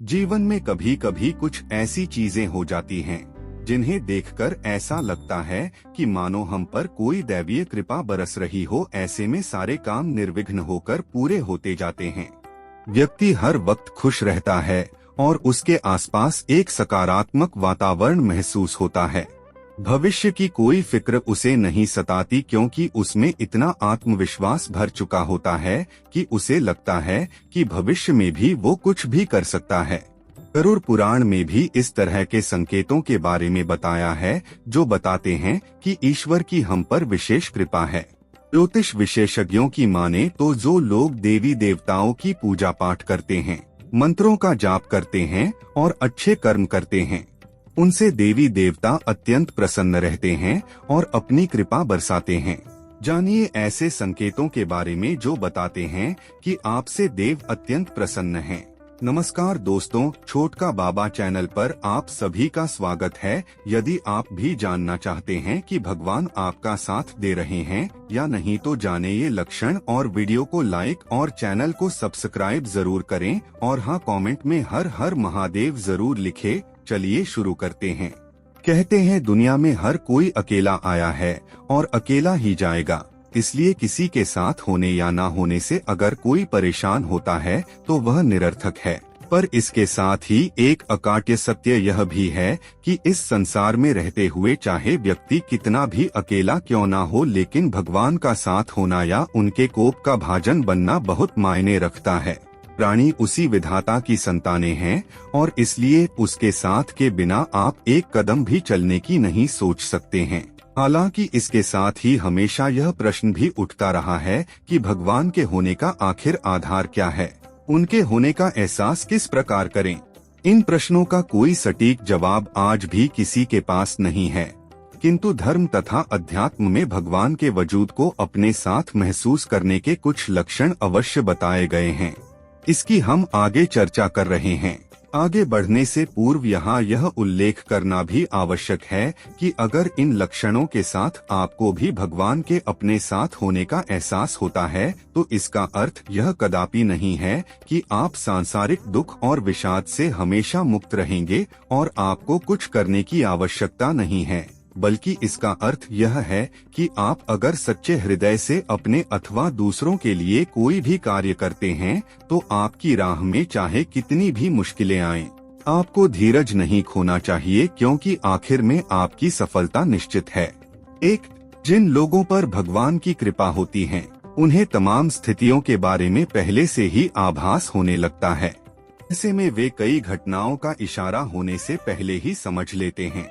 जीवन में कभी कभी कुछ ऐसी चीजें हो जाती हैं जिन्हें देखकर ऐसा लगता है कि मानो हम पर कोई दैवीय कृपा बरस रही हो। ऐसे में सारे काम निर्विघ्न होकर पूरे होते जाते हैं। व्यक्ति हर वक्त खुश रहता है और उसके आसपास एक सकारात्मक वातावरण महसूस होता है। भविष्य की कोई फिक्र उसे नहीं सताती क्योंकि उसमें इतना आत्मविश्वास भर चुका होता है कि उसे लगता है कि भविष्य में भी वो कुछ भी कर सकता है। गरुड़ पुराण में भी इस तरह के संकेतों के बारे में बताया है जो बताते हैं कि ईश्वर की हम पर विशेष कृपा है। ज्योतिष विशेषज्ञों की माने तो जो लोग देवी देवताओं की पूजा पाठ करते हैं, मंत्रों का जाप करते हैं और अच्छे कर्म करते हैं, उनसे देवी देवता अत्यंत प्रसन्न रहते हैं और अपनी कृपा बरसाते हैं। जानिए ऐसे संकेतों के बारे में जो बताते हैं कि आपसे देव अत्यंत प्रसन्न हैं। नमस्कार दोस्तों, छोटका बाबा चैनल पर आप सभी का स्वागत है। यदि आप भी जानना चाहते हैं कि भगवान आपका साथ दे रहे हैं या नहीं तो जाने ये लक्षण और वीडियो को लाइक और चैनल को सब्सक्राइब जरूर करें और हाँ, कमेंट में हर हर महादेव जरूर लिखे। चलिए शुरू करते हैं। कहते हैं दुनिया में हर कोई अकेला आया है और अकेला ही जाएगा, इसलिए किसी के साथ होने या ना होने से अगर कोई परेशान होता है तो वह निरर्थक है। पर इसके साथ ही एक अकाट्य सत्य यह भी है कि इस संसार में रहते हुए चाहे व्यक्ति कितना भी अकेला क्यों ना हो, लेकिन भगवान का साथ होना या उनके कोप का भाजन बनना बहुत मायने रखता है। प्राणी उसी विधाता की संतानें हैं और इसलिए उसके साथ के बिना आप एक कदम भी चलने की नहीं सोच सकते हैं। हालांकि इसके साथ ही हमेशा यह प्रश्न भी उठता रहा है कि भगवान के होने का आखिर आधार क्या है, उनके होने का एहसास किस प्रकार करें। इन प्रश्नों का कोई सटीक जवाब आज भी किसी के पास नहीं है, किंतु धर्म तथा अध्यात्म में भगवान के वजूद को अपने साथ महसूस करने के कुछ लक्षण अवश्य बताए गए हैं। इसकी हम आगे चर्चा कर रहे हैं। आगे बढ़ने से पूर्व यहाँ यह उल्लेख करना भी आवश्यक है कि अगर इन लक्षणों के साथ आपको भी भगवान के अपने साथ होने का एहसास होता है तो इसका अर्थ यह कदापि नहीं है कि आप सांसारिक दुख और विषाद से हमेशा मुक्त रहेंगे और आपको कुछ करने की आवश्यकता नहीं है, बल्कि इसका अर्थ यह है कि आप अगर सच्चे हृदय से अपने अथवा दूसरों के लिए कोई भी कार्य करते हैं तो आपकी राह में चाहे कितनी भी मुश्किलें आएं, आपको धीरज नहीं खोना चाहिए क्योंकि आखिर में आपकी सफलता निश्चित है। जिन लोगों पर भगवान की कृपा होती है उन्हें तमाम स्थितियों के बारे में पहले से ही आभास होने लगता है। ऐसे में वे कई घटनाओं का इशारा होने से पहले ही समझ लेते हैं।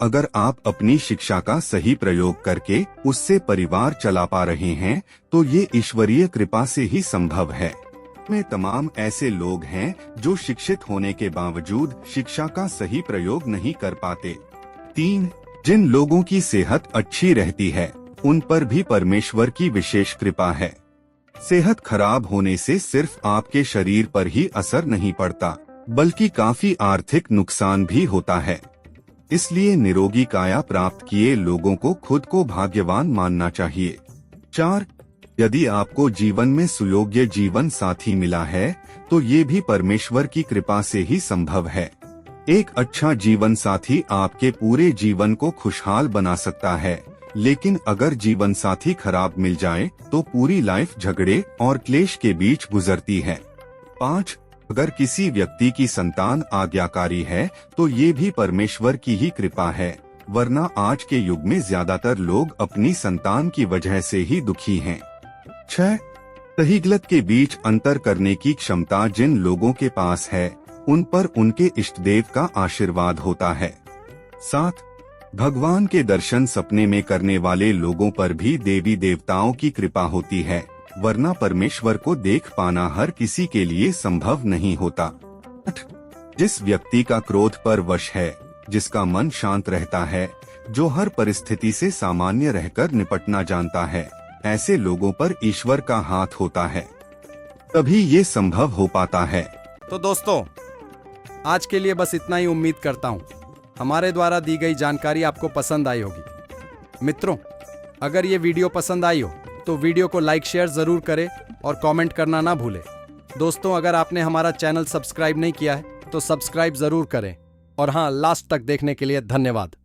अगर आप अपनी शिक्षा का सही प्रयोग करके उससे परिवार चला पा रहे हैं तो ये ईश्वरीय कृपा से ही संभव है। में तमाम ऐसे लोग हैं जो शिक्षित होने के बावजूद शिक्षा का सही प्रयोग नहीं कर पाते। जिन लोगों की सेहत अच्छी रहती है उन पर भी परमेश्वर की विशेष कृपा है। सेहत खराब होने से सिर्फ आपके शरीर पर ही असर नहीं पड़ता बल्कि काफी आर्थिक नुकसान भी होता है। इसलिए निरोगी काया प्राप्त किए लोगों को खुद को भाग्यवान मानना चाहिए। यदि आपको जीवन में सुयोग्य जीवन साथी मिला है तो ये भी परमेश्वर की कृपा से ही संभव है। एक अच्छा जीवन साथी आपके पूरे जीवन को खुशहाल बना सकता है, लेकिन अगर जीवन साथी खराब मिल जाए तो पूरी लाइफ झगड़े और क्लेश के बीच गुजरती है। अगर किसी व्यक्ति की संतान आज्ञाकारी है तो ये भी परमेश्वर की ही कृपा है, वरना आज के युग में ज्यादातर लोग अपनी संतान की वजह से ही दुखी हैं। सही गलत के बीच अंतर करने की क्षमता जिन लोगों के पास है उन पर उनके इष्टदेव का आशीर्वाद होता है। भगवान के दर्शन सपने में करने वाले लोगों पर भी देवी देवताओं की कृपा होती है, वरना परमेश्वर को देख पाना हर किसी के लिए संभव नहीं होता। जिस व्यक्ति का क्रोध पर वश है, जिसका मन शांत रहता है, जो हर परिस्थिति से सामान्य रहकर निपटना जानता है, ऐसे लोगों पर ईश्वर का हाथ होता है, तभी ये संभव हो पाता है। तो दोस्तों, आज के लिए बस इतना ही। उम्मीद करता हूँ हमारे द्वारा दी गई जानकारी आपको पसंद आई होगी। मित्रों, अगर ये वीडियो पसंद आई हो तो वीडियो को लाइक शेयर जरूर करें और कमेंट करना ना भूलें। दोस्तों, अगर आपने हमारा चैनल सब्सक्राइब नहीं किया है तो सब्सक्राइब जरूर करें। और हाँ, लास्ट तक देखने के लिए धन्यवाद।